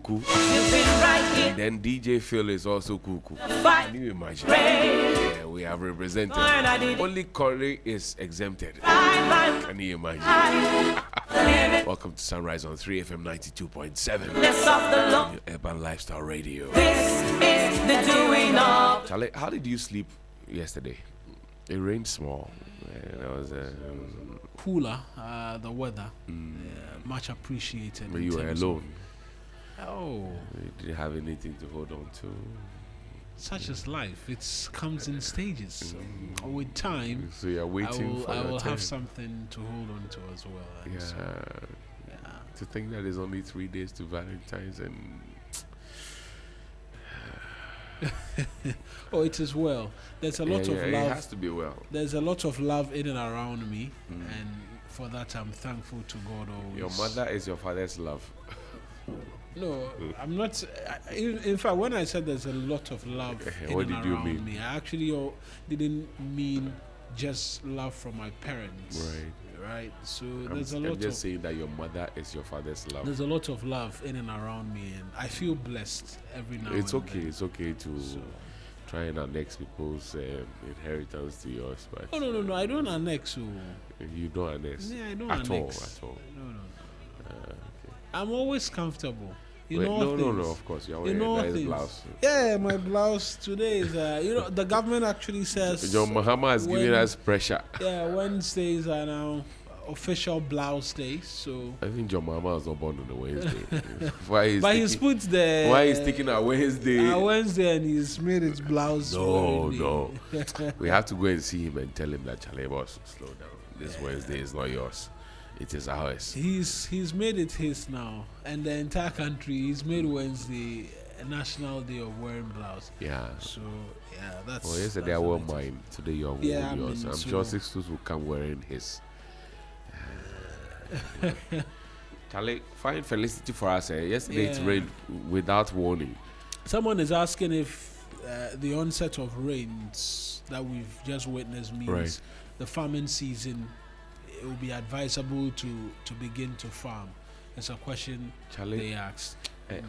cuckoo. And then DJ Phil is also cuckoo. Can you imagine? Yeah, we have represented. Only Corey is exempted. Can you imagine? Welcome to Sunrise on 3FM 92.7. Your Urban Lifestyle Radio. This is the doing of. Charlie, how did you sleep yesterday? It rained small. There was cooler, the weather. Much appreciated. But you were alone. Oh. You didn't have anything to hold on to. Such is life. It comes in stages. With time, So you're waiting I for will your time. have something to hold on to as well. And Yeah. so, To think that it's only 3 days to Valentine's and oh, it is well. There's a lot of it love. has to be well. There's a lot of love in and around me, and for that I'm thankful to God always. Your mother is your father's love. No, I'm not. In fact, when I said there's a lot of love in What and did you around mean? me, I actually didn't mean just love from my parents. Right. So there's a I'm lot just of saying that your mother is your father's love. there's a lot of love in and around me, and I feel blessed every now. It's and okay. then. It's okay to So- try and annex people's inheritance to yours, but Oh no! I don't annex. you don't annex Yeah, I don't at annex. all. At all. No. Okay. I'm always comfortable. Wait, all no, things. of course you're In wearing all a nice things. blouse. Yeah, my blouse today is. The government actually says. John Mahama has given when- us pressure. Yeah, Wednesdays are now official blouse days. So. I think John Mahama was not born on a Wednesday. Why But is he's put the. why is taking a Wednesday? Wednesday, and he's made his blouse. No. We have to go and see him and tell him that Charlie boss, slow down. This Wednesday is not yours. It is ours. He's made it his now, and the entire country. He's made Wednesday a national day of wearing blouse. Yeah. So yeah, that's. Well, yesterday I that's wore what it is. mine. Today you're Yeah, wearing I yours. mean, I'm so- sure 6 will come wearing his. Charlie, find felicity for us. Yesterday it Yeah. rained without warning. Someone is asking if the onset of rains that we've just witnessed means Right. the farming season. It will be advisable to begin to farm. It's a question Charlie, they asked.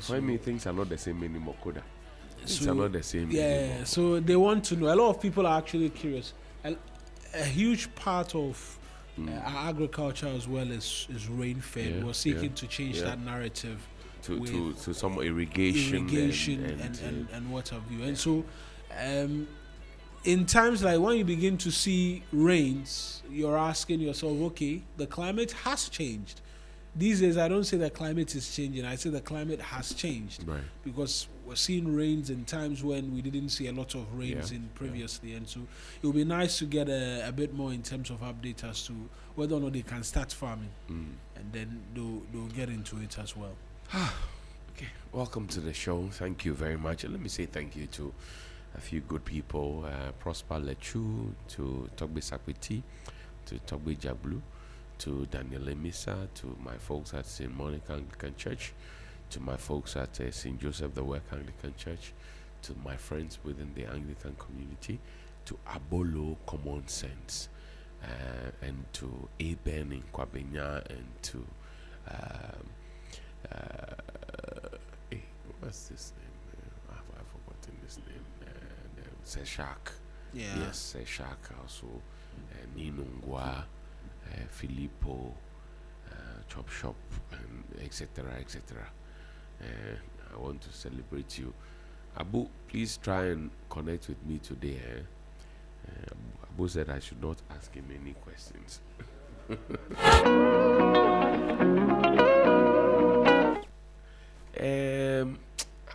for me things are not the same anymore, Koda. Things So, are not the same Yeah, anymore. so they want to know. A lot of people are actually curious. A huge part of our agriculture as well is rain fed. Yeah, We're seeking yeah, to change yeah. that narrative To with some irrigation, and what have you. And so, in times like when you begin to see rains, you're asking yourself, okay, the climate has changed. These days, I don't say the climate is changing. I say the climate has changed right. because we're seeing rains in times when we didn't see a lot of rains Yeah, in previously. And so it would be nice to get a bit more in terms of update as to whether or not they can start farming. And then they'll get into it as well. Okay, welcome to the show. Thank you very much. And let me say thank you to a few good people, Prosper Lechu, to Togbe Sakwiti, to Togbe Jablu, to Daniel Emisa, to my folks at St. Monica Anglican Church, to my folks at St. Joseph the Work Anglican Church, to my friends within the Anglican community, to Abolo Common Sense, and to Aben in Kwabenya, and to what's this name? I've forgotten this name. Seshak. Yeah. Yes, Seshak also. Ninungwa, Filippo, Chop Shop, and etc. I want to celebrate you. Abu, please try and connect with me today. Abu said I should not ask him any questions.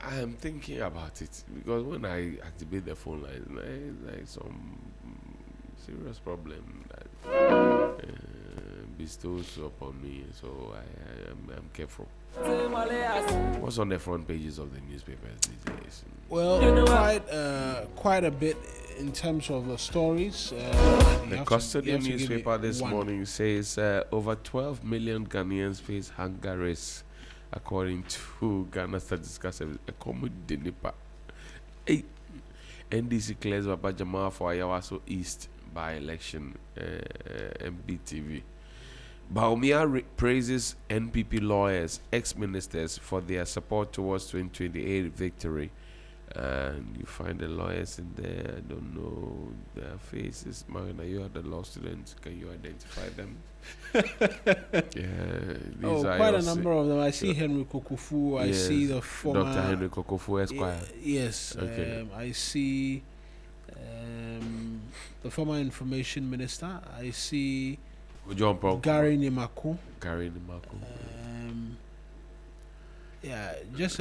I'm thinking about it because when I activate the phone line, there's some serious problem that bestows upon me, so I'm careful. What's on the front pages of the newspapers these days? Well, quite a bit in terms of the stories. The custodian newspaper this morning says over 12 million Ghanaians face hunger race, according to Ghana Statistical Service. A comedy nipa. Hey, NDC clears Baba Jamal for Ayawaso East by election. MBTV. Baumia praises NPP lawyers, ex-ministers for their support towards 2028 victory. And you find the lawyers in there. I don't know their faces. Marina, you are the law students. Can you identify them? Yeah, these are quite a your number of them. I see Henry Kokufu. I see the former Dr. Henry Kokofu Esquire. Yes. Okay. I see the former information minister. I see John Paul. Gary Nimako. Gary Nimako. Yeah, just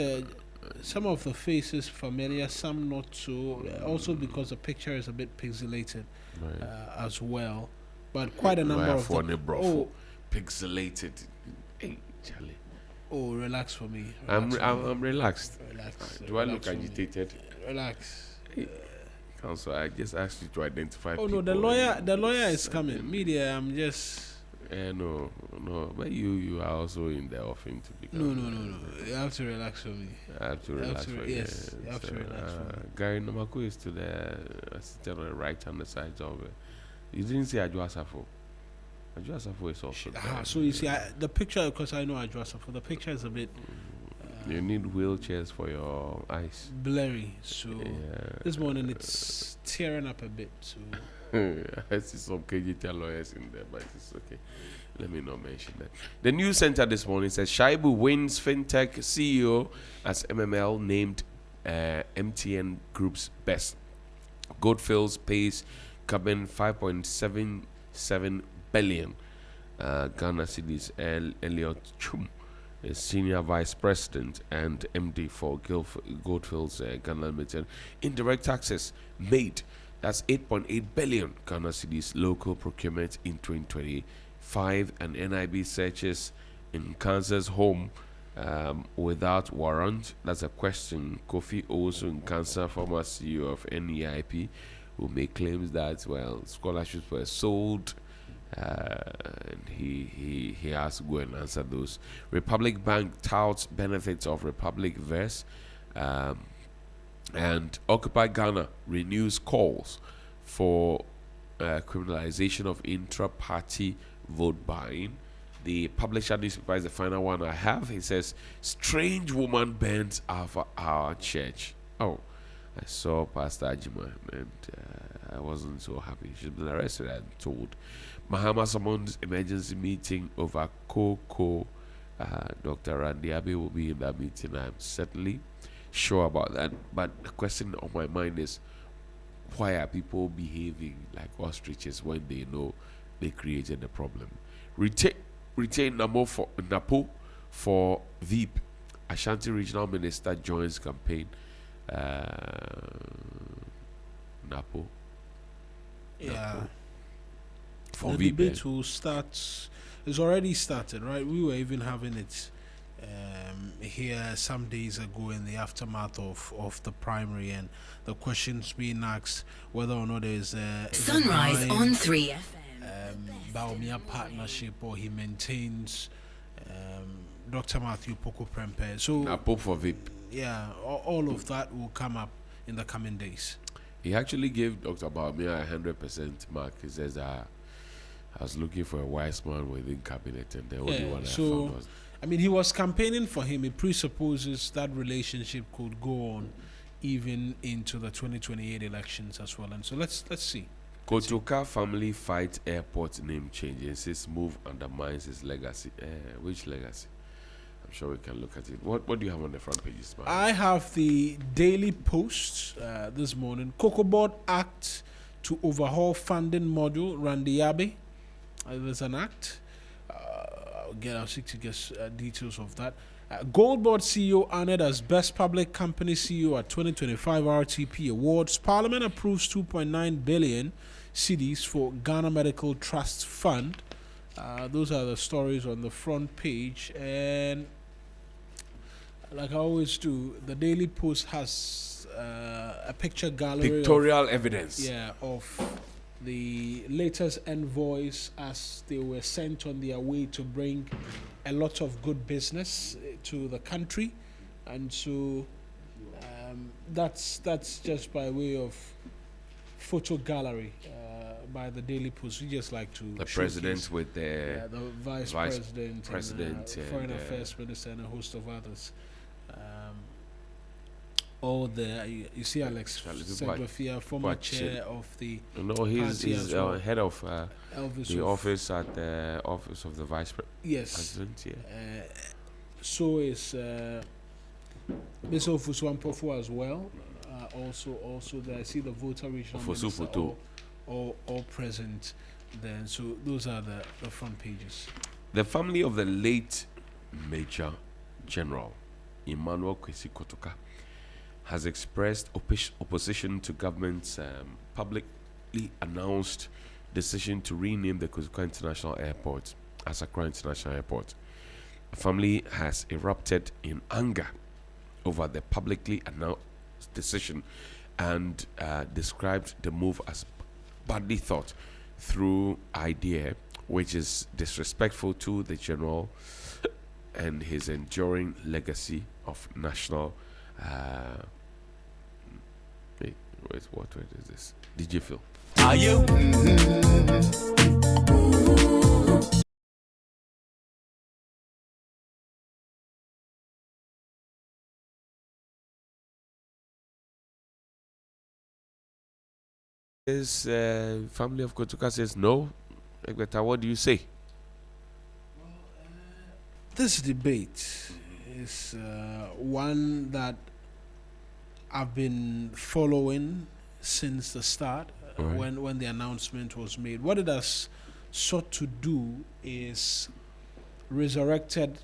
some of the faces familiar, some not so. Also because the picture is a bit pixelated Right. as well. But quite a number of them. Oh, Pixelated. Hey, Charlie. oh, relax for me. I'm Relax for me. relaxed. Relax. Do I relax look for me. agitated? Relax. Counsel, I just asked you to identify. Oh no, the people. lawyer is coming. Media, I'm just. No, but you are also in the offing to become. No. You have to relax for me. I have to relax for you. Yes, you have to relax for me. Gary Namako is to the assistant on the right hand side of it. You didn't see Adjuasafo. Adjuasafo is also there. So you see, the picture, because I know Adjuasafo, the picture is a bit You need wheelchairs for your eyes. blurry. So Yeah. this morning it's tearing up a bit. So I see some KGT lawyers in there, but it's okay. Let me not mention that. The news center this morning says Shaibu wins fintech CEO as MML named MTN Group's best. Goldfields pays Cabin 5.77 billion Ghana cedis. Elliot Chum is senior vice president and MD for Goldfields Ghana Limited. Indirect taxes made. That's 8.8 billion Ghana cedis local procurement in 2025, and NIB searches in Kansas home without warrant. That's a question. Kofi Owusu Nkansa, former CEO of NEIP, who made claims that scholarships were sold. And he has to go and answer those. Republic Bank touts benefits of Republic Verse. And Occupy Ghana renews calls for criminalization of intra-party vote buying. The publisher newspaper is the final one I have. It says, strange woman bends over our church. Oh, I saw Pastor Ajima and I wasn't so happy. She's been arrested and told. Mahama summoned emergency meeting over Coco. Dr. Randy Abbey will be in that meeting. I'm certainly sure about that. But the question on my mind is, why are people behaving like ostriches when they know they created the problem? Retain Napo for Veep. Ashanti Regional Minister joins campaign. Napo. yeah, For the Veep. debate will start. It's already started, right? We were even having it here some days ago in the aftermath of the primary, and the questions being asked whether or not there is a Sunrise on 3FM. Baumia partnership, or he maintains Dr. Matthew Poko Prempe. So Napo for Veep. yeah, all of that will come up in the coming days. He actually gave Dr. Baumia 100% mark. He says I was looking for a wise man within cabinet, and the only one I found was. I mean, he was campaigning for him. It presupposes that relationship could go on even into the 2028 elections as well. And so let's see. Kotoka family fight airport name change. It says move undermines his legacy. Which legacy? I'm sure we can look at it. What do you have on the front pages, man? I have the Daily Post this morning. Cocoa Board Act to overhaul funding module. Randy Abbey. There's an act. I'll seek to get details of that. Gold Board CEO honored as Best Public Company CEO at 2025 RTP Awards. Parliament approves 2.9 billion cedis for Ghana Medical Trust Fund. Those are the stories on the front page. And like I always do, the Daily Post has a picture gallery. Pictorial evidence. Yeah, of the latest envoys as they were sent on their way to bring a lot of good business to the country, and so that's just by way of photo gallery. by the Daily Post. We just like to The showcase, president with the the vice, vice president, and, foreign affairs minister, and a host of others. All the you see Alex Segbafia, former chair of the no, he's party as well. head of Elvis the of- office at the office of the vice Yes. president. Yeah. So is Mr. Ofusu as well. Also there. I see the voter regional Ofusu minister Futu. all present. Then so those are the front pages. The family of the late Major General Emmanuel Kwesi Kotoka has expressed opposition to government's publicly announced decision to rename the Kotoka International Airport as Accra International Airport. The family has erupted in anger over the publicly announced decision and described the move as badly thought through idea, which is disrespectful to the general and his enduring legacy of national. What word is this? DJ Phil. Are you? This family of Kotuka says no. Egbeta, what do you say? This debate is one that I've been following since the start, Right. when the announcement was made. What it has sought to do is resurrected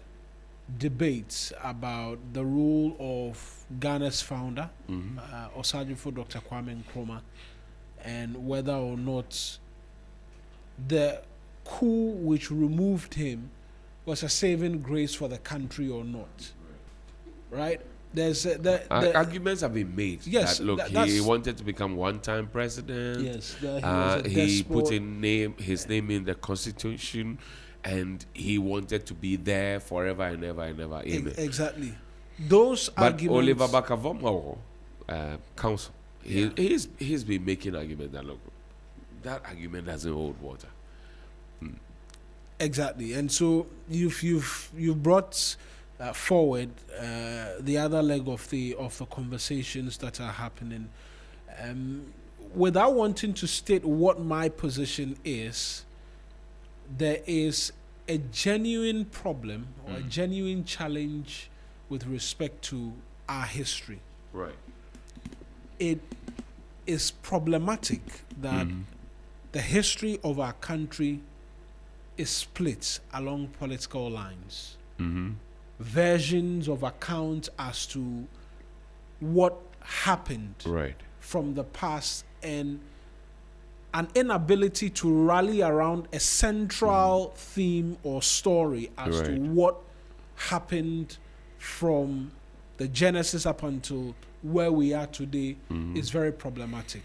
debates about the role of Ghana's founder, Osajifo Dr. Kwame Nkrumah, and whether or not the coup which removed him was a saving grace for the country or not. Right? There's Arguments have been made. Yes, that, look, he that's- wanted to become one-time president. Yes, that he was a He put despot. his name in the constitution, and he wanted to be there forever and ever and ever. Amen. Exactly. Those But arguments. Oliver Bakavomo, counsel, he's been making argument that look, that argument doesn't hold water. Exactly, and so you've brought forward the other leg of the conversations that are happening. Without wanting to state what my position is, there is a genuine problem or a genuine challenge with respect to our history. Right. It is problematic that the history of our country is split along political lines. Versions of accounts as to what happened Right. from the past, and an inability to rally around a central theme or story as to Right. what happened from the genesis up until where we are today is very problematic.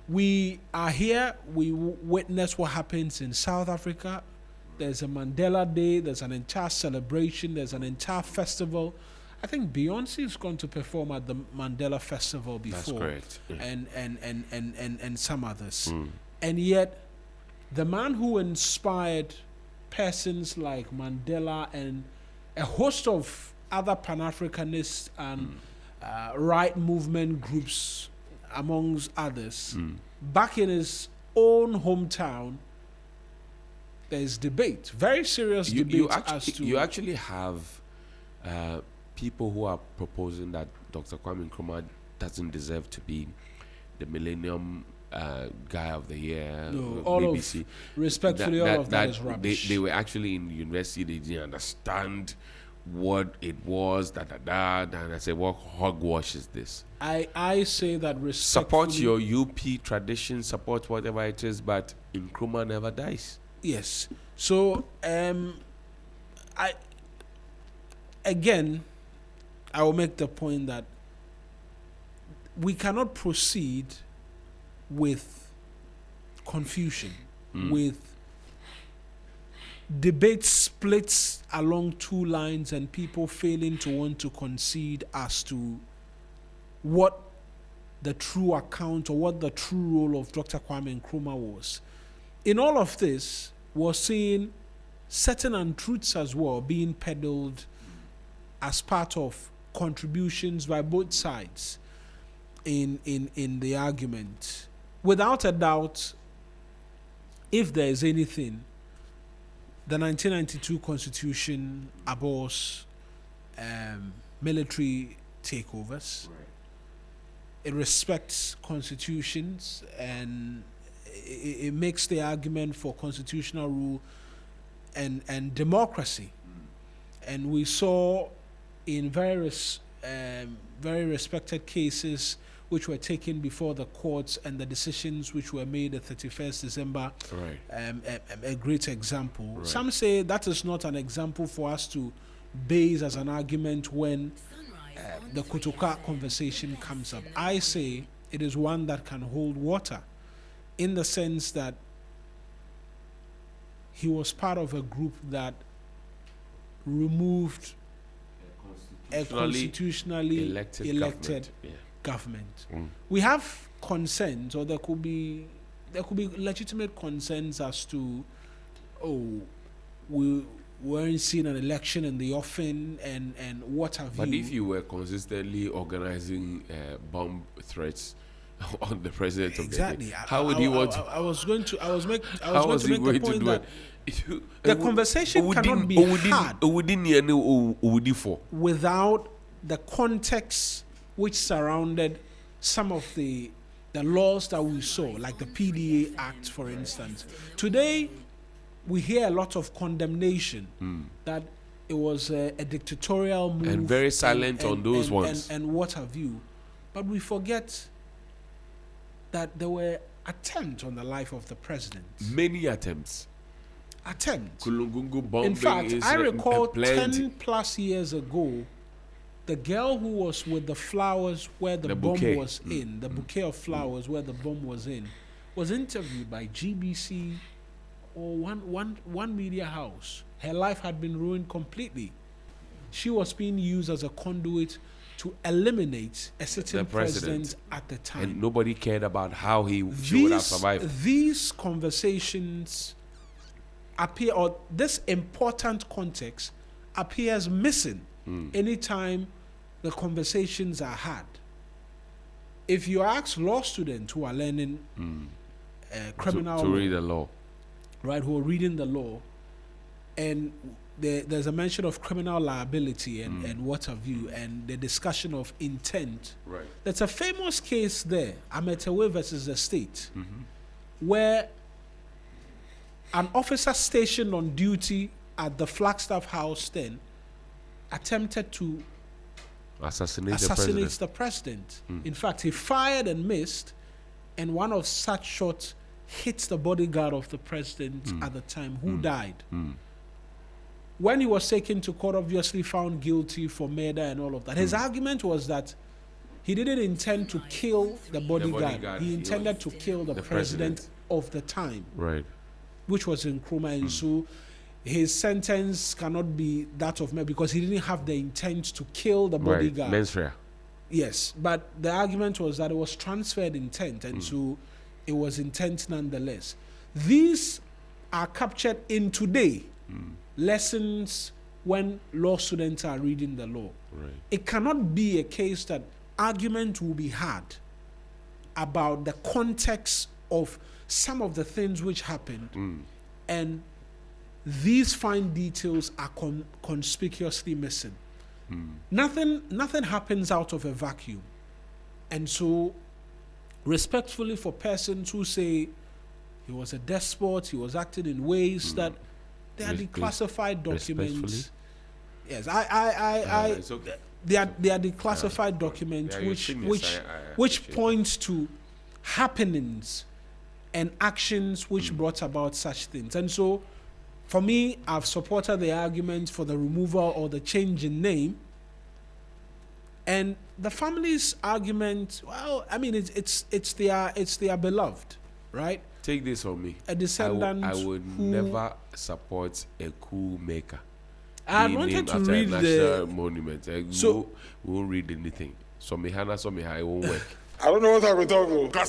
We are here, we witness what happens in South Africa. There's a Mandela Day, there's an entire celebration, there's an entire festival. I think Beyonce is going to perform at the Mandela Festival before. That's correct. Yeah. And some others. And yet, the man who inspired persons like Mandela and a host of other Pan-Africanist and right movement groups, amongst others, back in his own hometown, there's debate, very serious debate as to You actually have people who are proposing that Dr. Kwame Nkrumah doesn't deserve to be the Millennium Guy of the Year. No, all BBC. of respectfully, all of that is rubbish. They were actually in university. They didn't understand what it was. And I said, what hogwash is this? I say that respectfully. Support your UP tradition. Support whatever it is, but Nkrumah never dies. Yes. So I will make the point that we cannot proceed with confusion, with debate splits along two lines and people failing to want to concede as to what the true account or what the true role of Dr. Kwame Nkrumah was. In all of this, we're seeing certain untruths as well being peddled as part of contributions by both sides in the argument. Without a doubt, if there is anything, the 1992 Constitution abhors military takeovers. Right. It respects constitutions, and it makes the argument for constitutional rule and democracy. And we saw in various very respected cases which were taken before the courts and the decisions which were made at 31st December, Right. a great example. Right. Some say that is not an example for us to base as an argument when the Kutuka conversation comes up. I say it is one that can hold water, in the sense that he was part of a group that removed a constitutionally elected government. We have concerns, or there could be legitimate concerns as to, we weren't seeing an election in the offing and what have you. But if you were consistently organizing bomb threats on the president of the day, how would you want to? I was going to make going the point do that it? the conversation cannot be had without the context which surrounded some of the laws that we saw, like the PDA Act, for instance. Today, we hear a lot of condemnation that it was a dictatorial move. And very silent on those ones. And what have you. But we forget that there were attempts on the life of the president. Many attempts. Kulungungu bombing. In fact, I recall plenty. 10 plus years ago, the girl who was with the flowers where the bomb bouquet. was in, the bouquet of flowers where the bomb was in, was interviewed by GBC or one media house. Her life had been ruined completely. She was being used as a conduit to eliminate a certain president at the time. And nobody cared about how she would have survived. These conversations appear, or this important context appears missing anytime the conversations are had. If you ask law students who are learning criminal to law, read the law, right, who are reading the law, and there's a mention of criminal liability and what have you, and the discussion of intent. right? There's a famous case there, Ametewe versus the state, where an officer stationed on duty at the Flagstaff House then attempted to Assassinate the president. In fact, he fired and missed, and one of such shots hit the bodyguard of the president at the time, who died. When he was taken to court, obviously found guilty for murder and all of that. His argument was that he didn't intend to kill the bodyguard. He intended to kill the president of the time, right? Which was Nkrumah. And so his sentence cannot be that of murder because he didn't have the intent to kill the bodyguard. Mens rea. Yes, but the argument was that it was transferred intent, and so it was intent nonetheless. These are captured in today lessons when law students are reading the law. Right. It cannot be a case that argument will be had about the context of some of the things which happened, and these fine details are conspicuously missing. Nothing happens out of a vacuum. And so, respectfully, for persons who say he was a despot, he was acting in ways that they are declassified documents. Yes, It's okay. they are declassified documents which point to happenings and actions which brought about such things. And so, for me, I've supported the argument for the removal or the change in name. And the family's argument, well, I mean, it's their beloved, right? Take this from me. A descendant. I would never support a coup maker. I Being wanted named to after read a national the monument. So- we won't read anything. So Mihana, it won't work. I don't know what I'm talking about.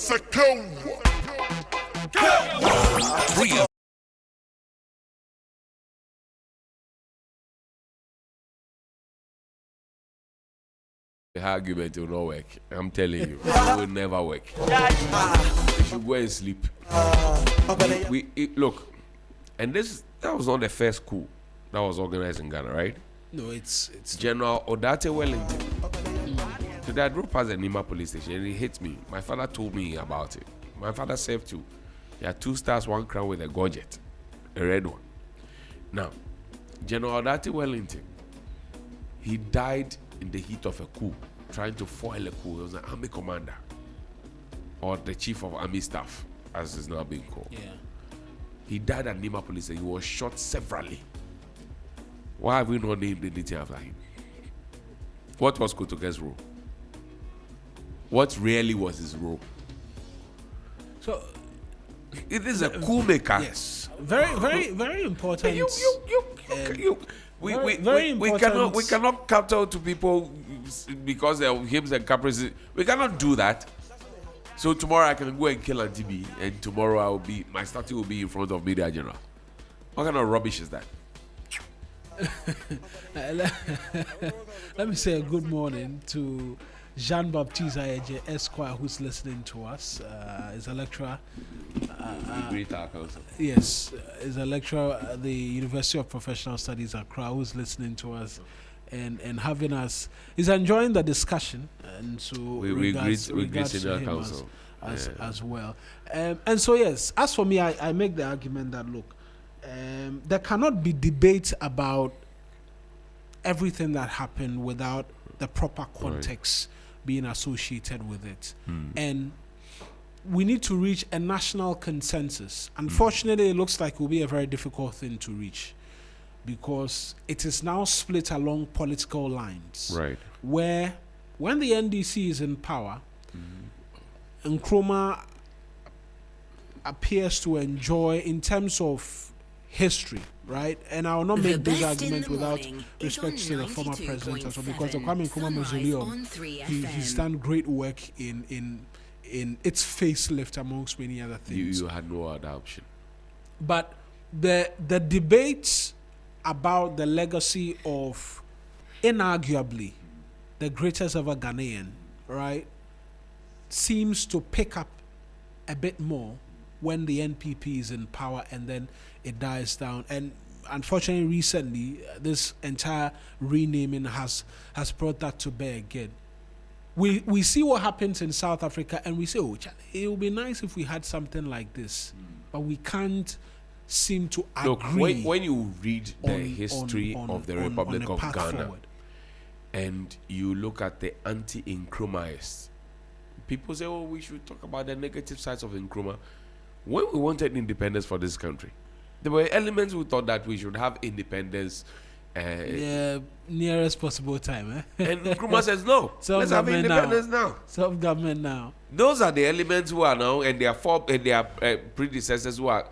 The argument will not work. I'm telling you, it will never work. You should go and sleep. Look, and that was not the first coup that was organized in Ghana, right? No, it's General Odate Wellington. Today I drove past the Nima police station and it hit me. My father told me about it. My father served too. He had 2 stars, 1 crown with a gorget, a red one. Now, General Odate Wellington, he died in the heat of a coup, trying to foil a coup. He was an army commander, or the chief of army staff, as is now being called. yeah. He died at Nima police and he was shot severally. Why have we not named anything after him? What was Kotoke's role? What really was his role? So It is a coup maker. yes, very important. We cannot cater to people because they're hymns and caprices. We cannot do that. So tomorrow I can go and kill Antibi, and tomorrow my statue will be in front of Media General. What kind of rubbish is that? Let me say a good morning to Jean-Baptiste Ayeje Esquire, who's listening to us. Is a lecturer. Great our council. Yes, is a lecturer at the University of Professional Studies Accra, who's listening to us and having us. He's enjoying the discussion, and so We greet to senior him council. as well. And so yes, as for me, I make the argument that look, there cannot be debate about everything that happened without the proper context being associated with it. And we need to reach a national consensus. Unfortunately, it looks like it will be a very difficult thing to reach because it is now split along political lines. Right. Where when the NDC is in power, Nkrumah appears to enjoy, in terms of history, right? And I will not make this argument without respect to the former president as well, because the Kwame Nkrumah Mausoleum, he's done great work in its facelift amongst many other things. You had no other option. But the debates about the legacy of inarguably the greatest ever Ghanaian, right, seems to pick up a bit more when the NPP is in power, and then it dies down. And unfortunately, recently, this entire renaming has brought that to bear again. We see what happens in South Africa, and we say, oh, it would be nice if we had something like this, but we can't seem to agree. Look, when you read the history of the Republic of Ghana, forward, and you look at the anti-Nkrumahs, people say, oh, we should talk about the negative sides of Nkrumah. When we wanted independence for this country, there were elements who thought that we should have independence. Nearest possible time. And Nkrumah says, no, let's have independence now. Self-government now. Those are the elements who are now, and their predecessors who are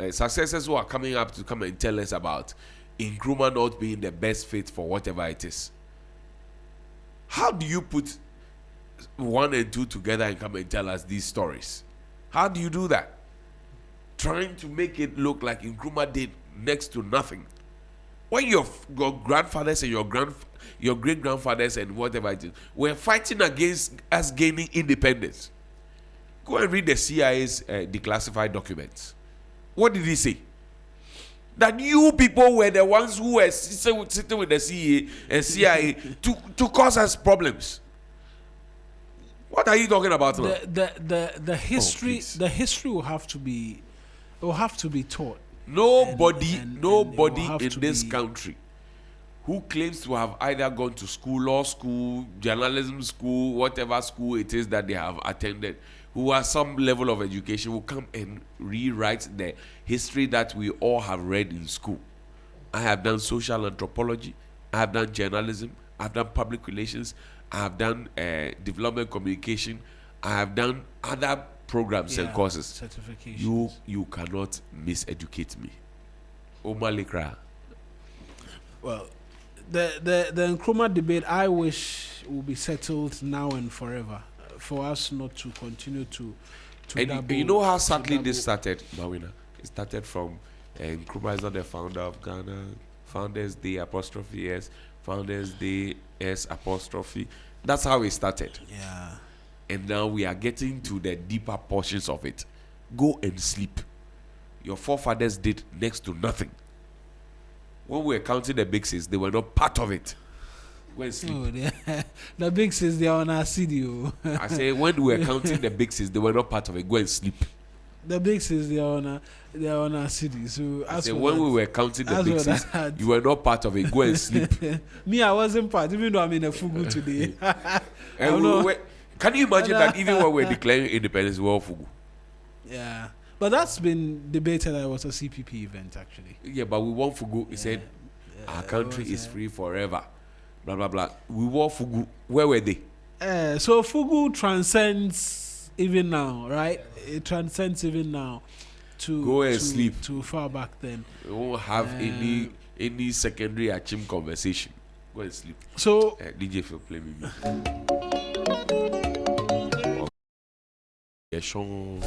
successors who are coming up to come and tell us about Nkrumah not being the best fit for whatever it is. How do you put 1 and 2 together and come and tell us these stories? How do you do that? Trying to make it look like Nkrumah did next to nothing. When your grandfathers and your great grandfathers and whatever it is were fighting against us gaining independence. Go and read the CIA's declassified documents. What did he say? That you people were the ones who were sitting with the CA and CIA to cause us problems. What are you talking about now? The history will have to be taught. Nobody and in this country who claims to have either gone to school, law school, journalism school, whatever school it is that they have attended, who has some level of education, will come and rewrite the history that we all have read in school. I have done social anthropology, I have done journalism, I have done public relations, I have done development communication, I have done other programs and courses. Certifications. You cannot miseducate me. Omar Lekra. Well, the Nkrumah debate, I wish will be settled now and forever. for us not to continue to And dabble, you know how to sadly this dabble. started, Mawina? It started from Nkrumah is not the founder of Ghana. Founders Day apostrophe S. Founders Day S apostrophe. That's how it started. Yeah. And now we are getting to the deeper portions of it. Go and sleep. Your forefathers did next to nothing. When we were counting the big six, they were not part of it. Go and sleep. Oh, the big says they are on our CD. I say when we were counting the big six, they were not part of it. Go and sleep. The big says they are on our CD. So I as say for when that, we were counting the as big for six, that- you were not part of it. Go and sleep. Me, I wasn't part, even though I'm in a FUGU today. And don't know. can you imagine that even when we're declaring independence, we're all FUGU? Yeah, but that's been debated. That it was a CPP event actually. Yeah, but we want FUGU. He said, our country is free forever. Blah, blah, blah. We want FUGU. Where were they? So FUGU transcends even now, right? It transcends even now. Go and sleep. To far back then. We won't have any secondary achim conversation. Go and sleep. So DJ Phil, play me music. Yeah, Sean.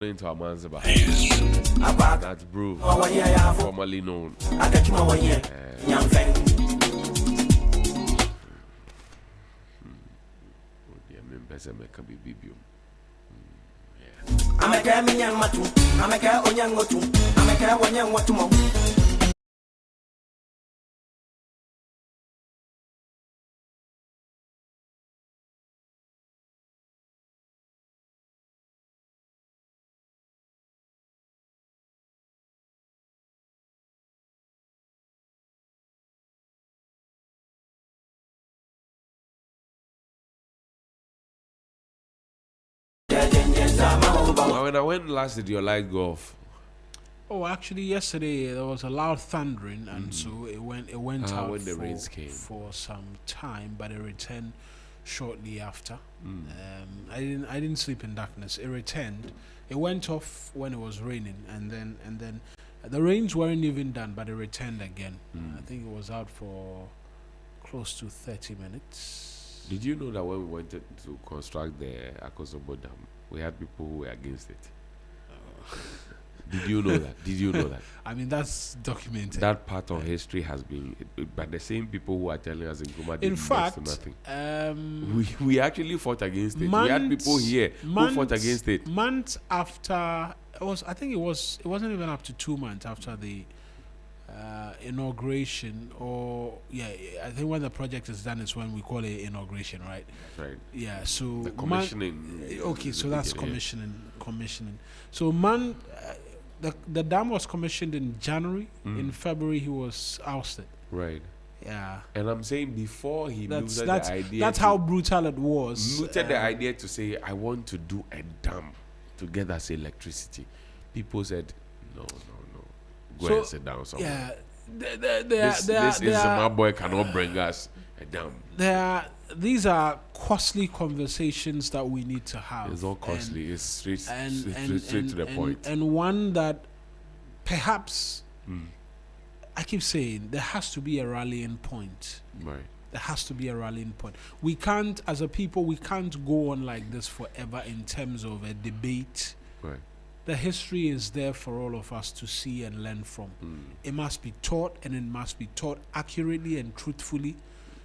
Into our man's about. That's Brew, formerly known. When last did your light go off? Oh, actually, yesterday there was a loud thundering, and so it went out when the rains came. for some time, but it returned shortly after. I didn't sleep in darkness. It returned. It went off when it was raining, and then the rains weren't even done, but it returned again. I think it was out for close to 30 minutes. Did you know that when we wanted to construct the Akosobo Dam, we had people who were against it? Did you know that? Did you know that? I mean, that's documented. That part of history has been, by the same people who are telling us in Nkrumah did In next fact, to nothing. We actually fought against it. We had people here who fought against it. Months after, I think it wasn't even up to 2 months after the inauguration, or I think when the project is done is when we call it inauguration, right? Right. Yeah. So The commissioning. okay, so that's beginning. commissioning. So the dam was commissioned in January. In February, he was ousted. Right. Yeah. And I'm saying before he That's mooted the idea. that's how brutal it was. Mooted the idea to say, I want to do a dam to get us electricity. People said, no. Go and sit down somewhere. Yeah. This my boy cannot bring us a dam. These are costly conversations that we need to have. It's not costly. It's straight and to the point. and one that perhaps I keep saying there has to be a rallying point. Right. There has to be a rallying point. We can't, as a people, we can't go on like this forever in terms of a debate. Right. The history is there for all of us to see and learn from. It must be taught, and it must be taught accurately and truthfully.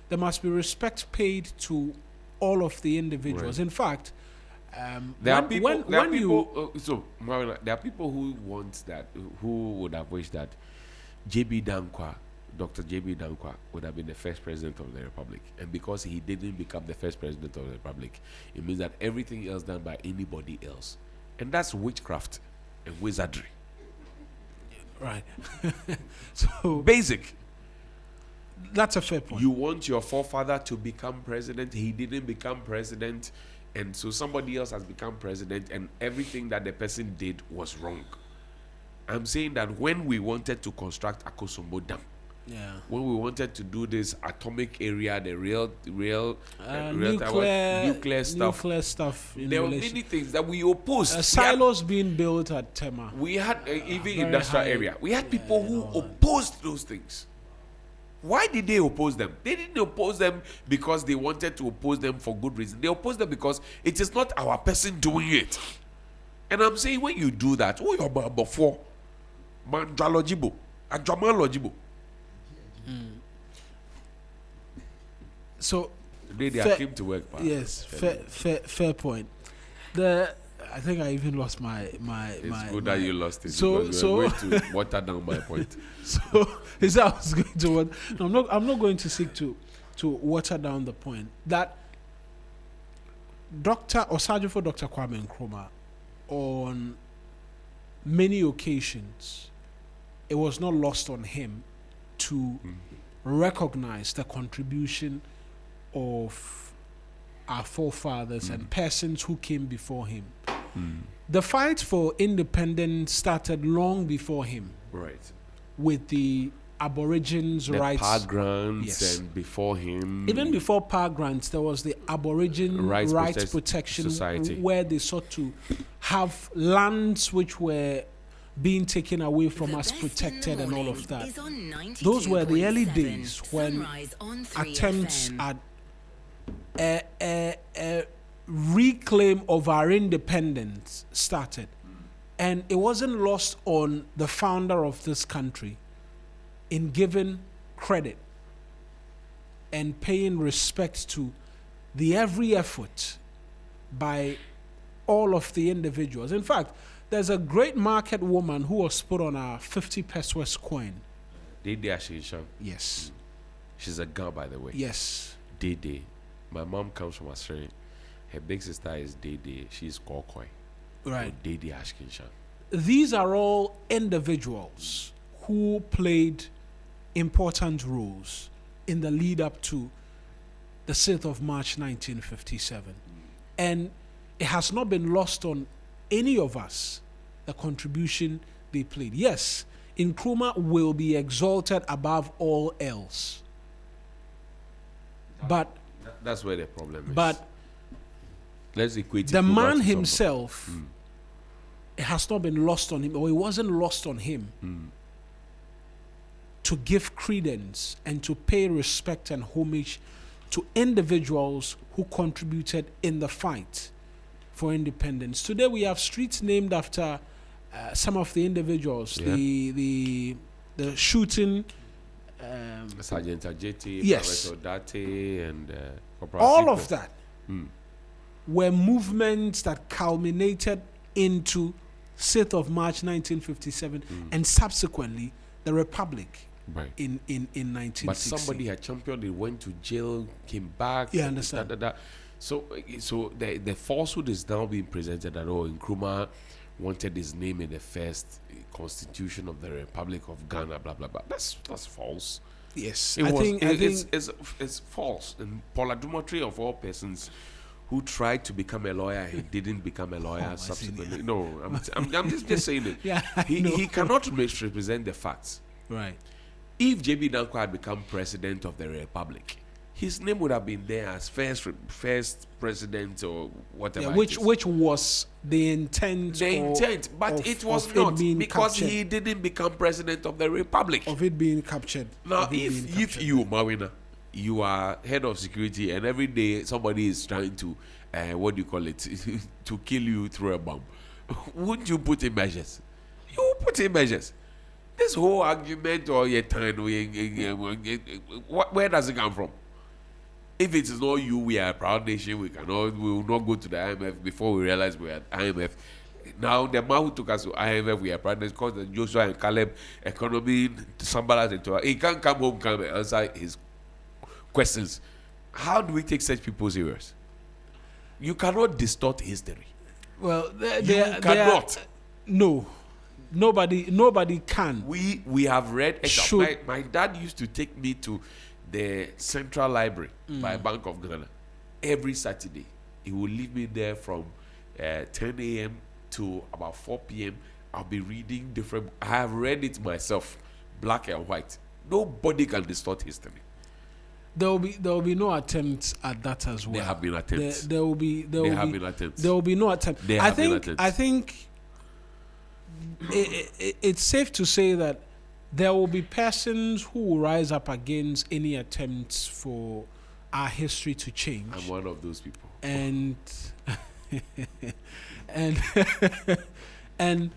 There must be respect paid to all of the individuals. Right. In fact, There are people. There are people who want that, who would have wished that J.B. Dankwa, Dr. J.B. Dankwa, would have been the first president of the Republic, and because he didn't become the first president of the Republic, it means that everything else done by anybody else, and that's witchcraft and wizardry. right. So Basic. that's a fair point. You want your forefather to become president, he didn't become president, and so somebody else has become president, and everything that the person did was wrong. I'm saying that when we wanted to construct Akosombo Dam, Yeah. when we wanted to do this atomic area, the real Nuclear stuff, in there were relation- many things that we opposed. silos being built at Tema. We had even very industrial high. area. We had people who opposed those things. Why did they oppose them? They didn't oppose them because they wanted to oppose them for good reason. They opposed them because it is not our person doing it. And I'm saying when you do that, oh, you're before Manjalojibo, Ajamalojibo. So Today they Fair- came to work. Pa. yes, fair point. I think I even lost my It's good that you lost it. So- because so- you were going to water down my point. So is that I was going to what? No, I'm not going to seek to water down the point that Dr. Osajifo Dr. Kwame Nkrumah, on many occasions, it was not lost on him to recognize the contribution of our forefathers and persons who came before him. The fight for independence started long before him Right. with the Aborigines' The rights. power grants Yes. and before him. Even before power grants, there was the Aborigine Rights Rights, Protect Protection Society. where they sought to have lands which were being taken away from us protected and all of that. Those were the early days when attempts at a reclaim of our independence started. And it wasn't lost on the founder of this country in giving credit and paying respect to the every effort by all of the individuals. In fact, there's a great market woman who was put on a 50 pesos coin. Dede Ashinshan. Yes. She's a girl, by the way. Yes. Dede. My mom comes from Australia. Her big sister is Dede. She's Kokoi. Right. Dede Ashkinshan. These are all individuals who played important roles in the lead up to the 6th of March 1957. And it has not been lost on any of us the contribution they played. Yes, Nkrumah will be exalted above all else. But That's where the problem is. but let's equate the Nkrumah man to somebody. himself, it has not been lost on him, or it wasn't lost on him to give credence and to pay respect and homage to individuals who contributed in the fight for independence. Today we have streets named after some of the individuals. Yeah. The shooting, Sergeant Ajeti, Yes. Professor Date, and Corporal all Siko. of that were movements that culminated into 6th of March 1957 and subsequently the Republic Right. in 1960. But somebody had championed it, went to jail, came back. Yeah, I understand. So the falsehood is now being presented that Nkrumah wanted his name in the first constitution of the Republic of Ghana, blah blah blah. That's false. Yes, I think think it's false. And Paul Adumatri of all persons who tried to become a lawyer, he didn't become a lawyer my subsequently. senior. No, I'm just saying it. Yeah, I know. He cannot misrepresent the facts. right. If J.B. Danko had become president of the Republic, his name would have been there as first president or whatever. Yeah, it is. which was the intent. The intent, but of- it was of not being because captured. he didn't become president of the republic. Of it being captured. Now, Of it being if captured. you, Mawina, you are head of security, and every day somebody is trying to, what do you call it, to kill you through a bomb, wouldn't you put in measures? You will put in measures. This whole argument or your time, where does it come from? If it is not you, we are a proud nation. We will not go to the IMF before we realize we are at IMF. Now the man who took us to IMF, we are proud nation because the Joshua and Caleb economy, Sambalas into he can't come home, come and answer his questions. How do we take such people serious? You cannot distort history. Well, You cannot. No, nobody can. We have read. Should- My dad used to take me to the Central Library by Bank of Ghana every Saturday. He would leave me there from 10 a.m. to about 4 p.m. I'll be reading different. I have read it myself, black and white. Nobody can distort history. There will be no attempts at that as well. There have been attempts. There will be been attempts. There will be no attempt. There have been attempts. I think it's safe to say that there will be persons who will rise up against any attempts for our history to change. I'm one of those people. And and and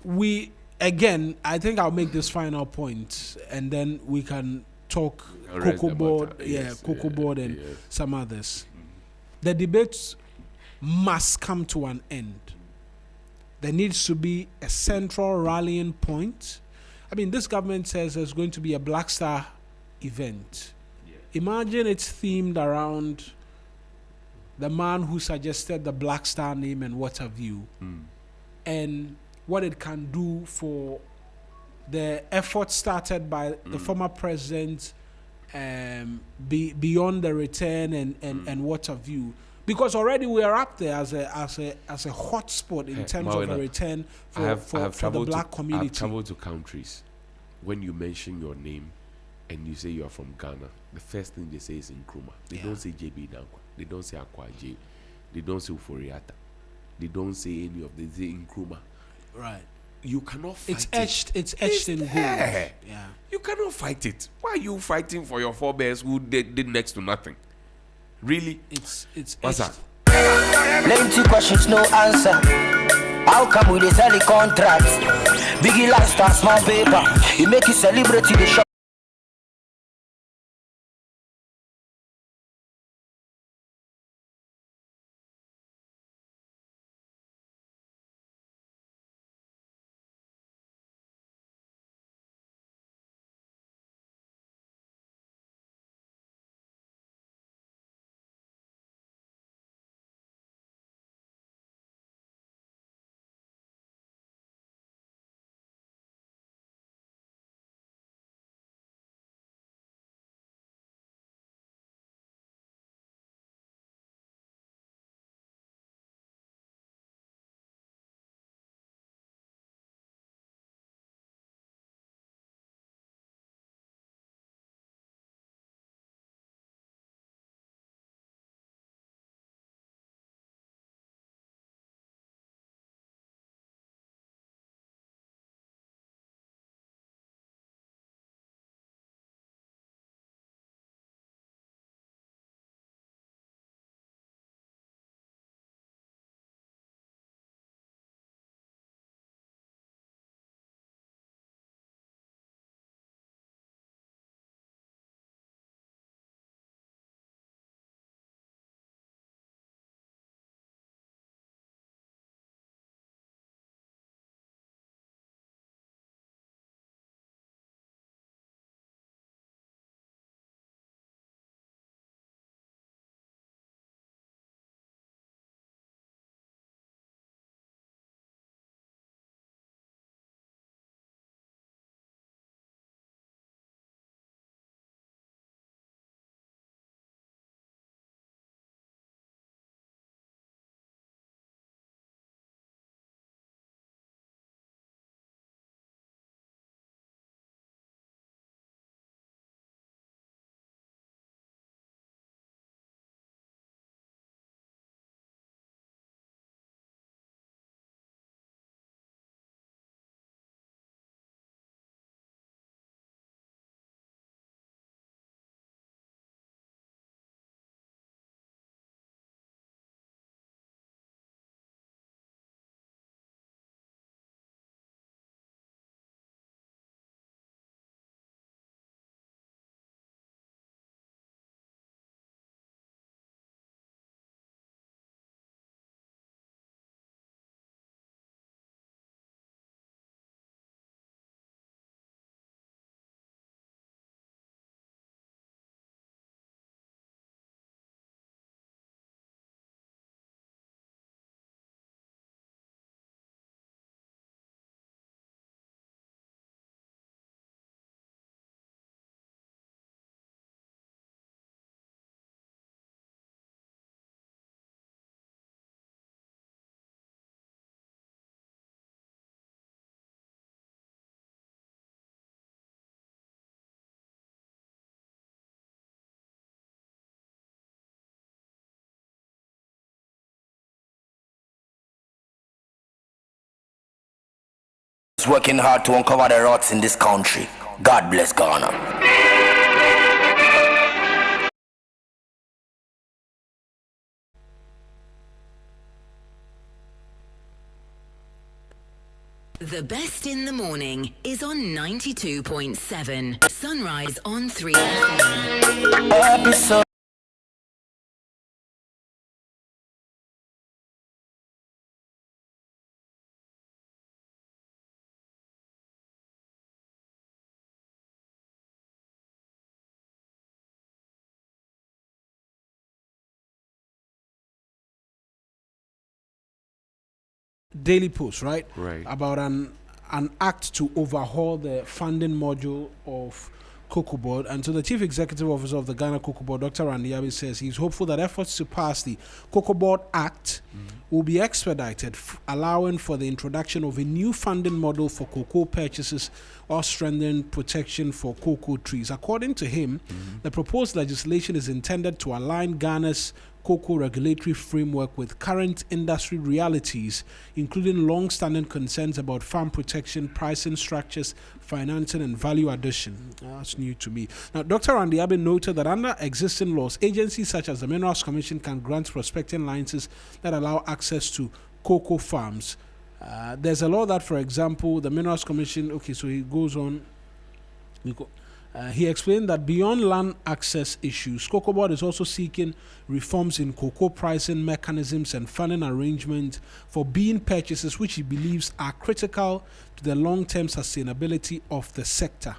we again, I think I'll make this final point, and then we can talk Arrest Cocoa the Board, matter. yeah, Yes, Cocoa Board, and yes. some others. The debates must come to an end. There needs to be a central rallying point. I mean, this government says there's going to be a Black Star event. Imagine it's themed around the man who suggested the Black Star name and what have you, and what it can do for the effort started by the former president beyond the return and what have you. Because already we are up there as a hot spot in terms of a return for the black community. I've traveled to countries. When you mention your name and you say you are from Ghana, the first thing they say is Nkrumah. They don't say JB Dankwa. They don't say Akwa J. They don't say Uforiata. They don't say any of them. They say Nkrumah. Right. You cannot fight It's it. etched. It's etched in gold. there. Yeah. You cannot fight it. Why are you fighting for your forebears who did next to nothing? Really? It's What's etched. that? Plenty questions, no answer. How come we dey sell the contract? Biggie lifestyle, small paper. You make it celebrity the shop. It's working hard to uncover the rots in this country. God bless Ghana. The best in the morning is on 92.7. Sunrise on 3 FM. Episode. Daily Post, right? Right. About an act to overhaul the funding module of Cocoa Board. And so the Chief Executive Officer of the Ghana Cocoa Board, Dr. Randy Abbey, says he's hopeful that efforts to pass the Cocoa Board Act will be expedited, allowing for the introduction of a new funding model for cocoa purchases or strengthen protection for cocoa trees. According to him, the proposed legislation is intended to align Ghana's cocoa regulatory framework with current industry realities, including long-standing concerns about farm protection, pricing structures, financing, and value addition. That's new to me. Now, Dr. Randy Abbey noted that under existing laws, agencies such as the Minerals Commission can grant prospecting licenses that allow access to cocoa farms. There's a law that, for example, the Minerals Commission, okay, so he goes on, he explained that beyond land access issues, Cocoa Board is also seeking reforms in cocoa pricing mechanisms and funding arrangements for bean purchases, which he believes are critical to the long-term sustainability of the sector.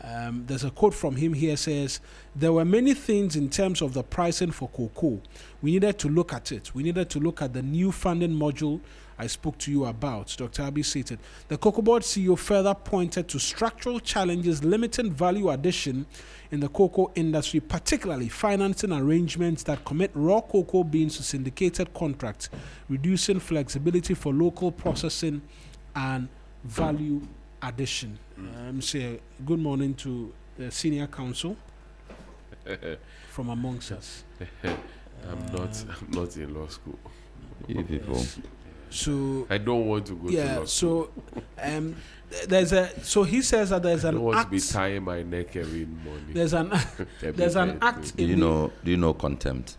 There's a quote from him here says, there were many things in terms of the pricing for cocoa. We needed to look at it. We needed to look at the new funding module I spoke to you about, Dr. Abbey stated. The Cocoa Board CEO further pointed to structural challenges limiting value addition in the cocoa industry, particularly financing arrangements that commit raw cocoa beans to syndicated contracts, reducing flexibility for local processing and value addition. Say good morning to the senior counsel from amongst us. I'm not in law school. You people. So I don't want to go to law school. So he says that there's I an don't want act. to be tying my neck every morning. There's an act Do in you know contempt?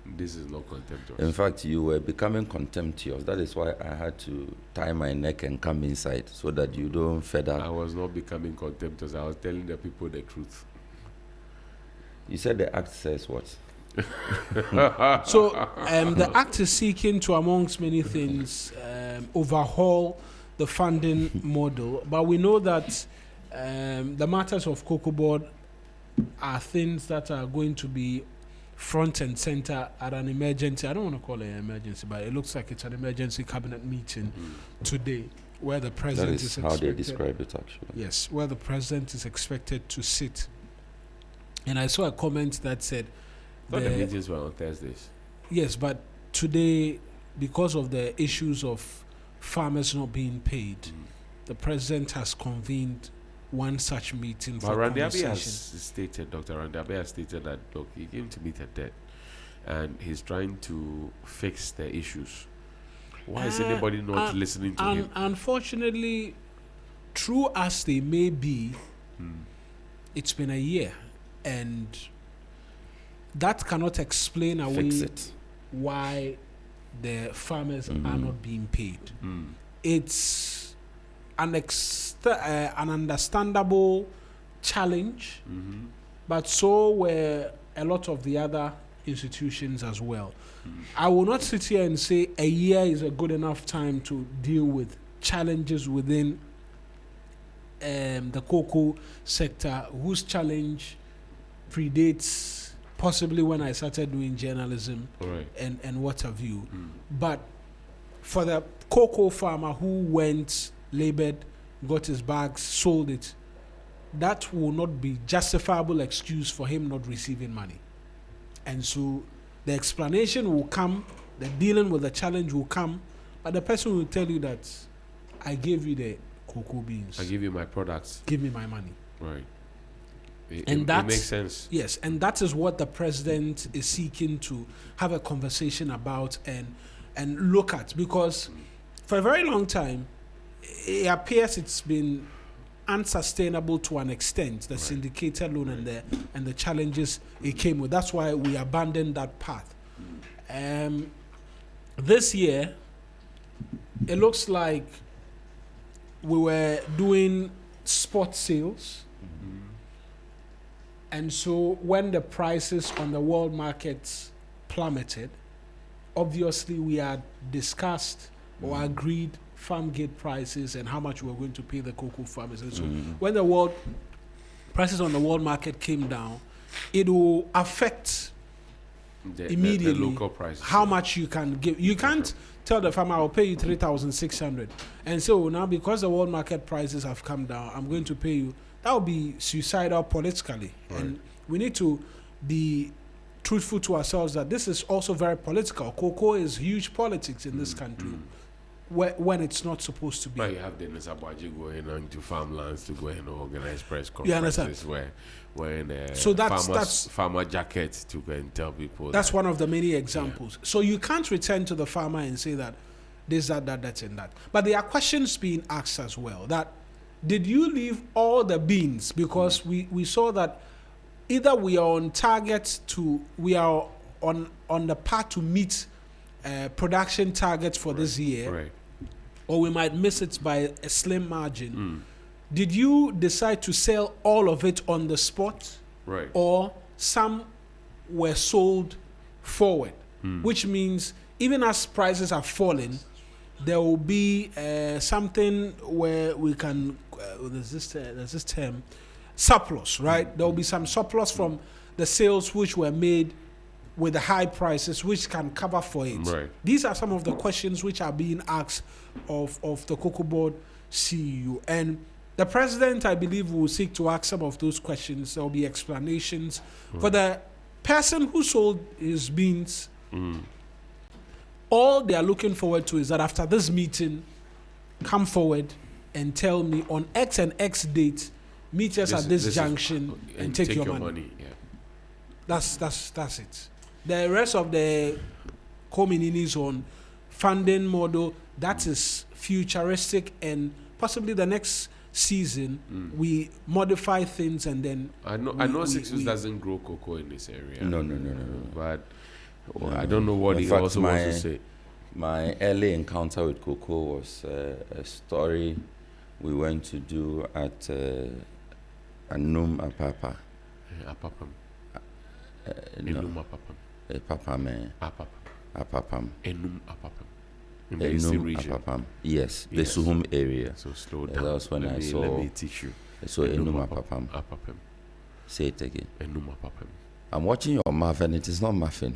This is not contemptuous. In fact, you were becoming contemptuous. That is why I had to tie my neck and come inside so that you don't fed I up. was not becoming contemptuous. I was telling the people the truth. You said the act says what? So the act is seeking to, amongst many things, overhaul the funding model. But we know that the matters of Cocoa Board are things that are going to be front and center at an emergency. I don't want to call it an emergency, but it looks like it's an emergency cabinet meeting today, where the That president is is how they expected. describe it, actually. Yes, where the president is expected to sit. And I saw a comment that said, I thought the meetings were on Thursdays. yes, but today, because of the issues of farmers not being paid, the president has convened one such meeting But for Randy Abbey has conversation. stated, Dr. Randy Abbey has stated that, look, he came to meet a debt and he's trying to fix the issues. Why is anybody not listening to him? Unfortunately, true as they may be, it's been a year, and that cannot explain away Fix it. why the farmers are not being paid. It's an understandable challenge, but so were a lot of the other institutions as well. I will not sit here and say a year is a good enough time to deal with challenges within the cocoa sector, whose challenge predates possibly when I started doing journalism Right. and what have you. But for the cocoa farmer who went, labored, got his bags, sold it, that will not be justifiable excuse for him not receiving money. And so the explanation will come, the dealing with the challenge will come, but the person will tell you that I gave you the cocoa beans. I give you my products. Give me my money. Right. And it that's, makes sense. Yes, and that is what the president is seeking to have a conversation about and look at, because for a very long time, it appears it's been unsustainable to an extent, the syndicated loan and the challenges it came with. That's why we abandoned that path. This year, it looks like we were doing spot sales. And so when the prices on the world markets plummeted, obviously we had discussed or agreed farm gate prices and how much we were going to pay the cocoa farmers. And so when the world prices on the world market came down, it will affect immediately the local prices. How much you can give. You can't tell the farmer, I'll pay you 3,600. And so now because the world market prices have come down, I'm going to pay you. That would be suicidal politically. Right. And we need to be truthful to ourselves that this is also very political. Cocoa is huge politics in this country when it's not supposed to be. But you have the Nisabaji going on to farmlands to go and organize press You understand? conferences wearing So that's farmer jackets to go and tell people. That's one of the many examples. So you can't return to the farmer and say that this, that, and that. But there are questions being asked as well. That did you leave all the beans? Because we saw that either we are on target we are on the path to meet production targets for this year, Right. or we might miss it by a slim margin. Did you decide to sell all of it on the spot? Right. Or some were sold forward, which means even as prices are falling, there will be something where we can there's this term surplus, right? There will be some surplus from the sales which were made with the high prices, which can cover for it. Right. These are some of the questions which are being asked of the Cocoa Board CEO. And the president, I believe, will seek to ask some of those questions. There will be explanations. For the person who sold his beans, all they are looking forward to is that after this meeting, come forward and tell me on X and X date, meet us at this junction and take your money. Yeah. That's it. The rest of the communities on funding model, that is futuristic, and possibly the next season we modify things and then I know Sixus doesn't grow cocoa in this area. No. But I don't know what In he fact, also wants to say. My early encounter with cocoa was a story we went to do at Anum Apapa. Apapam. No, Enum Apapam. Apapam. Apapam. Apapam. Enum Apapam. In the Eastern Enum region. Apapam. Yes, the Yes. Suhum area. So slow That down. was when let I me, saw- Let me teach you. So Enum Apapam. Apapam. Say it again. Enum Apapam. I'm watching your mouth and it is not muffin.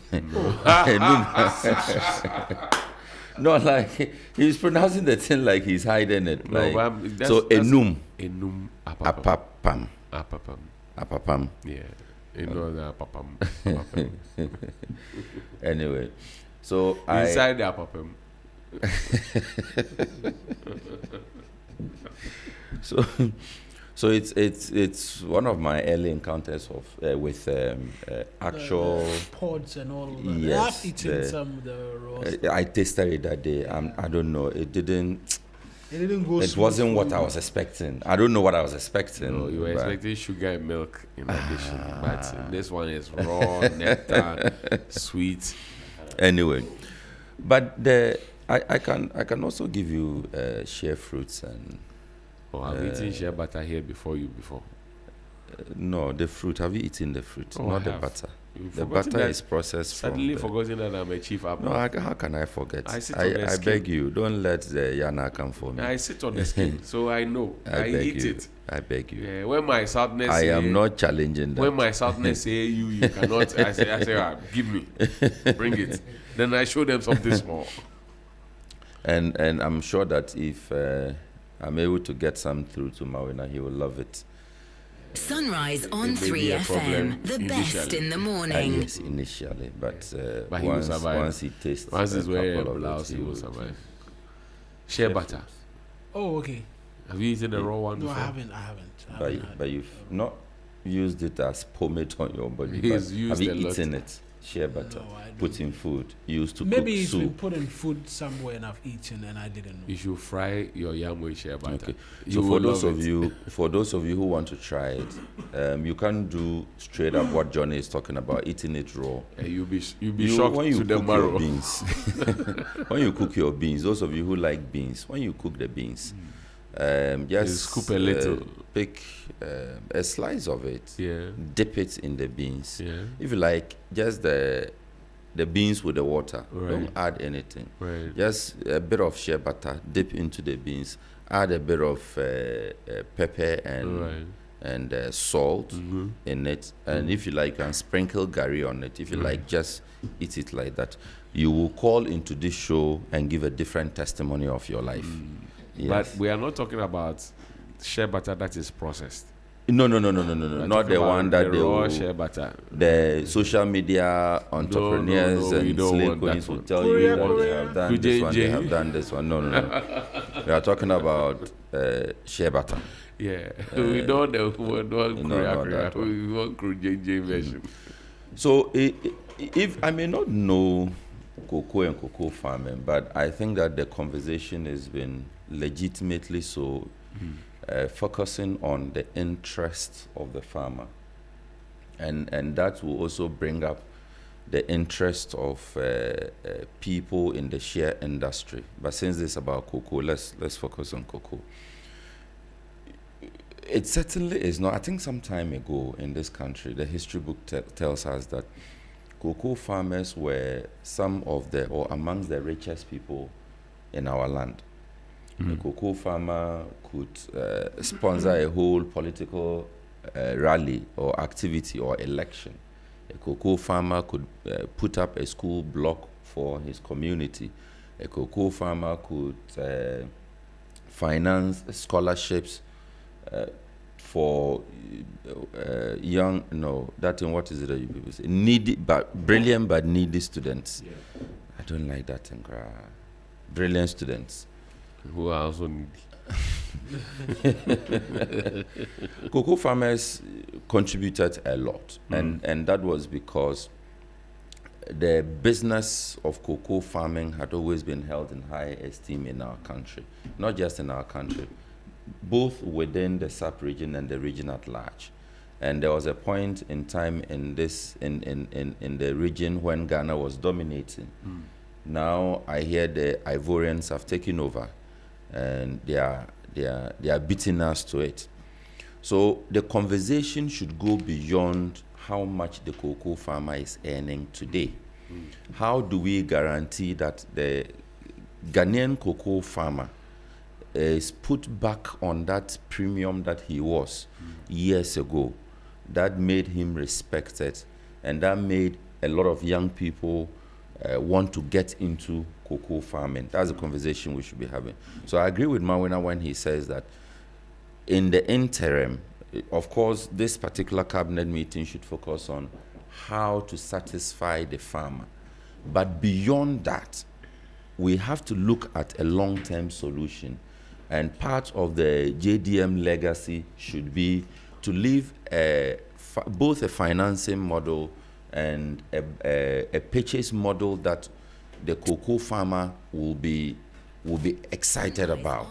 No, like he's pronouncing the thing like he's hiding it. No, Like, but that's- so that's- Enum Enum Apapam. Apapam. Apapam. Apapam. Yeah. You know the Apapam. Apapam. Anyway, so Inside the Apapam. So it's one of my early encounters of with actual. pods and all of that. Yes, I've eaten some of the raw. I tasted it that day. I don't know. It didn't. It didn't go It smooth wasn't for what you. I was expecting. I don't know what I was expecting. No, you were but- expecting sugar and milk in addition, but this one is raw, nectar, sweet. Anyway, but I can also give you shea fruits and Oh, I've eaten shea butter here before. no, the fruit. Have you eaten the fruit? Oh, Not I the have. butter. You've The forgotten butter that- is processed Suddenly from. forgotten that I'm a chief apple. No, how can I forget? I sit on the I skin. beg you, don't let the Yana come for me. I sit on the skin, so I know. I beg eat you. it. I beg you. Yeah, when my sadness I say, am not challenging that. When my sadness say you cannot. I say, give me, bring it. Then I show them something small. And I'm sure that if I'm able to get some through to Mawina, he will love it. Sunrise on It may be a 3FM, problem the best initially. in the morning. Yes, initially, but, But he will once survive. he tastes Once he's wearing a couple of it, blouse, he will will- survive. Shea butter. Oh, okay. Have you eaten the raw one No, before? I haven't. But you've not used it as pomade on your body. He's but used have you a lot. eaten it? shea butter, No, I put don't. in food, used to Maybe cook it's been soup. put in food somewhere and I've eaten and I didn't know. You should fry your yam with shea butter. Okay. You So will love it. for those of you who want to try it, you can't do straight up what Johnny is talking about, eating it raw. And you'll be shocked when you to the cook marrow. your beans, when you cook your beans, those of you who like beans, when you cook the beans, just scoop a little. pick a slice of it, Yeah. dip it in the beans. Yeah. If you like, just the beans with the water. Right. Don't add anything. Right. Just a bit of shea butter, dip into the beans. Add a bit of pepper and Right. salt Mm-hmm. in it, and if you like, you can sprinkle curry on it. If you like, just eat it like that. You will call into this show and give a different testimony of your life. Yes. But we are not talking about shea butter that is processed. No, We're not talking the about one that the they raw will, shea butter. the social media entrepreneurs we and don't slave want that queens will one. tell Korea, you that they Korea. have done this one, they Kujenje. have done this one. No. We are talking about shea butter. Yeah. We don't not that one. We want JJ version. So if I may not know cocoa and cocoa farming, but I think that the conversation has been legitimately so focusing on the interest of the farmer, and that will also bring up the interest of people in the shea industry. But since this is about cocoa, let's focus on cocoa. It certainly is not. I think some time ago in this country, the history book tells us that cocoa farmers were some of the, or amongst the richest people in our land. The cocoa farmer could sponsor a whole political rally or activity or election. A cocoa farmer could put up a school block for his community. A cocoa farmer could finance scholarships for young, that in what is it that you people say? Needy, but brilliant but needy students. Yeah. I don't like that thing. Brilliant students. Who are also needy. Cocoa farmers contributed a lot, and that was because the business of cocoa farming had always been held in high esteem in our country. Not just in our country, both within the sub-region and the region at large. And there was a point in time in the region when Ghana was dominating. Now I hear the Ivorians have taken over, and they are beating us to it. So the conversation should go beyond how much the cocoa farmer is earning today. How do we guarantee that the Ghanaian cocoa farmer is put back on that premium that he was years ago, that made him respected, and that made a lot of young people want to get into cocoa farming? That's the conversation we should be having. So I agree with Mawina when he says that in the interim, of course, this particular cabinet meeting should focus on how to satisfy the farmer. But beyond that, we have to look at a long-term solution. And part of the JDM legacy should be to leave both a financing model and a purchase model that the cocoa farmer will be excited about.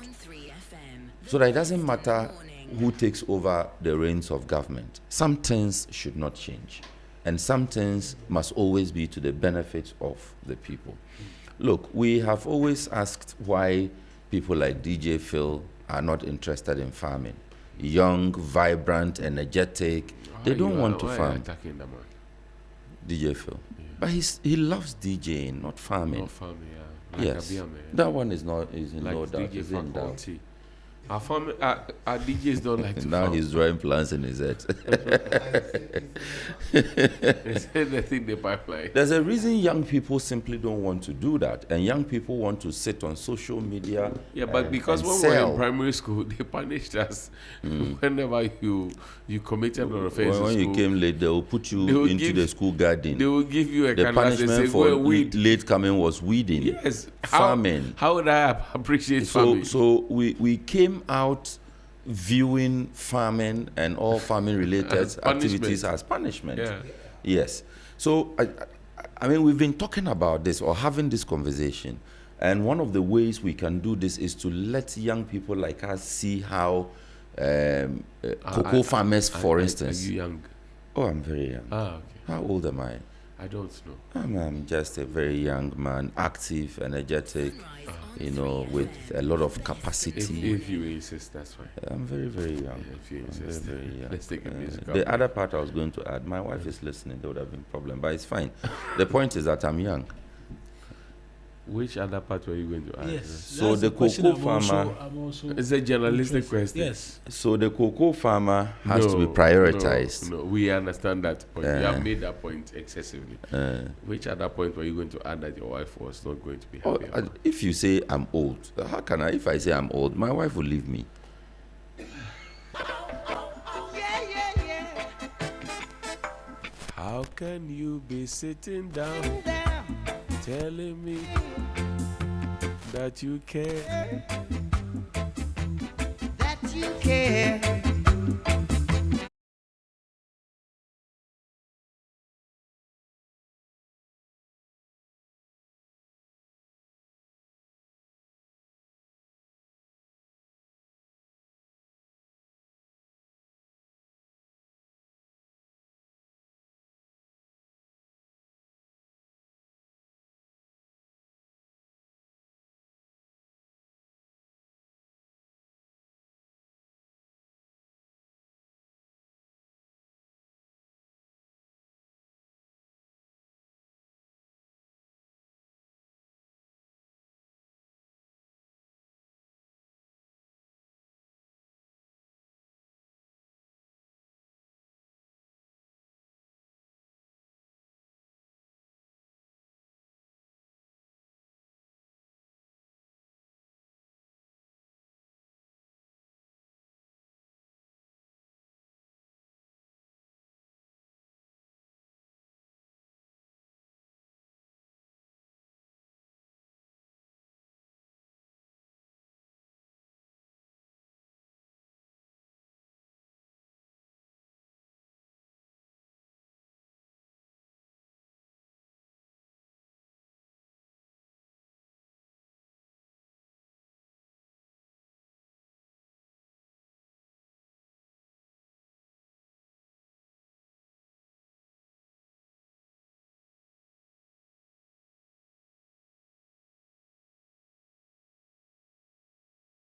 So that it doesn't matter who takes over the reins of government. Some things should not change, and some things must always be to the benefit of the people. Look, we have always asked why people like DJ Phil are not interested in farming. Young, vibrant, energetic, they don't want to farm. Attacking the man? DJ Phil. But he loves DJing, not farming. Not farming, yeah. Like Yes. a beer man. That one is in Like no doubt. DJ Is in doubt. faculty. Our DJs don't like to Now farm. he's drawing plans in his head. It's anything the pipeline. There's a reason young people simply don't want to do that, and young people want to sit on social media. Yeah, but because and when we were sell. in primary school, they punished us whenever you committed an offense When in you school. came late, they will put They you will into give- the school garden. They will give you a The canvas and say, punishment go for and weed. late coming was weeding. Yes. Farming. How would I appreciate farming? So we came out viewing farming and all farming related As punishment. activities as punishment. Yeah. Yes. So I mean, we've been talking about this or having this conversation, and one of the ways we can do this is to let young people like us see how cocoa farmers, for instance. Are you young? Oh, I'm very young. Okay. How old am I? I don't know. I'm just a very young man, active, energetic, with a lot of capacity. If you insist, that's fine. I'm very, very young. If you I'm insist, very, very young. let's take a music. The other part I was going to add, my wife is listening, there would have been a problem, but it's fine. The point is that I'm young. Which other part were you going to add? Yes. So that's the question cocoa farmer- I'm also It's a journalistic interested. question. Yes. So the cocoa farmer has to be No, prioritized. No, we understand that point. You Uh. have made that point excessively. Which other point were you going to add that your wife was not going to be Oh, happy about? if you say I'm old, how can I? If I say I'm old, my wife will leave me. How can you be sitting down telling me that you care? That you care.